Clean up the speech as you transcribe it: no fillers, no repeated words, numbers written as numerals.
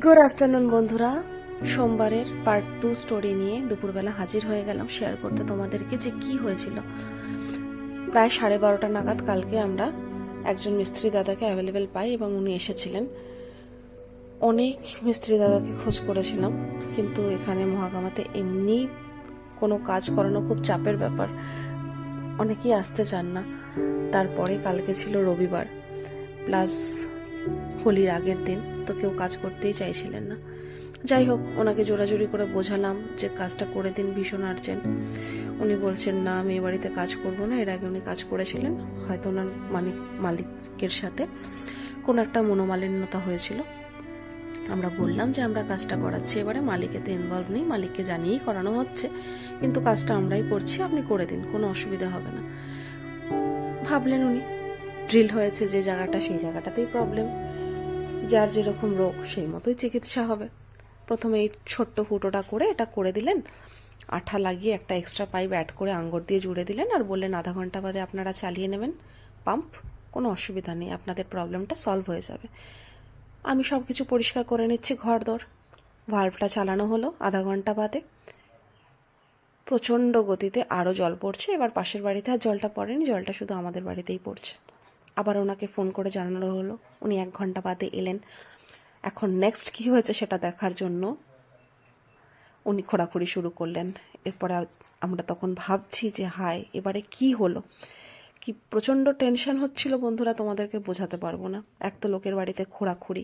Good afternoon বন্ধুরা, সোমবারের part 2 story নিয়ে দুপুরবেলা হাজির হয়ে গেলাম শেয়ার করতে তোমাদেরকে যে কি হয়েছিল। প্রায় 12:30 নাগাদ কালকে আমরা একজন মিস্ত্রি দাদাকে অ্যাভেলেবেল পাই এবং উনি এসেছিলেন। অনেক মিস্ত্রি দাদাকে খোঁজ করেছিলাম, কিন্তু এখানে মহাগামাতে এমনি কোনো কাজ করানো খুব চাপের ব্যাপার, অনেকেই আসতে চান না। তারপরে কালকে ছিল রবিবার প্লাস হোলির আগের দিন, তো কেউ কাজ করতেই চাইছিলেন না। যাই হোক, ওনাকে জোরাজুরি করে বোঝালাম যে কাজটা করে দিন, ভীষণ আর্জেন্ট। উনি বলছেন না, আমি এ বাড়িতে কাজ করব না। এর আগে উনি কাজ করেছিলেন, হয়তো ওনার মালিকের সাথে কোনো একটা মনোমালিন্যতা হয়েছিল। আমরা বললাম যে আমরা কাজটা করাচ্ছি, এবারে মালিকেতে ইনভলভ নেই, মালিককে জানিয়েই করানো হচ্ছে, কিন্তু কাজটা আমরাই করছি, আপনি করে দিন, কোনো অসুবিধা হবে না। ভাবলেন উনি ড্রিল হয়েছে যে জায়গাটা, সেই জায়গাটাতেই প্রবলেম, যার যেরকম রোগ সেই মতোই চিকিৎসা হবে। প্রথমে এই ছোট্ট ফুটোটা করে এটা করে দিলেন, আঠা লাগিয়ে একটা এক্সট্রা পাইপ অ্যাড করে আঙ্গুর দিয়ে জুড়ে দিলেন, আর বললেন আধা ঘন্টা বাদে আপনারা চালিয়ে নেবেন পাম্প, কোনো অসুবিধা নেই, আপনাদের প্রবলেমটা সলভ হয়ে যাবে। আমি সব কিছু পরিষ্কার করে নিচ্ছি ঘর দর। ভাল্বটা চালানো হলো আধা ঘন্টা বাদে, প্রচণ্ড গতিতে আরও জল পড়ছে। এবার পাশের বাড়িতে আর জলটা পড়েনি, জলটা শুধু আমাদের বাড়িতেই পড়ছে। আবার ওনাকে ফোন করে জানানো হলো, উনি 1 ঘন্টা বাদে এলেন। এখন নেক্সট কি হয়েছে সেটা দেখার জন্য উনি খোঁড়াখুড়ি শুরু করলেন। এরপরে আমরা তখন ভাবছি যে হায়, এবারে কি হলো। কি প্রচণ্ড টেনশন হচ্ছিল বন্ধুরা, তোমাদেরকে বোঝাতে পারবো না। এক তো লোকের বাড়িতে খোঁড়াখুড়ি,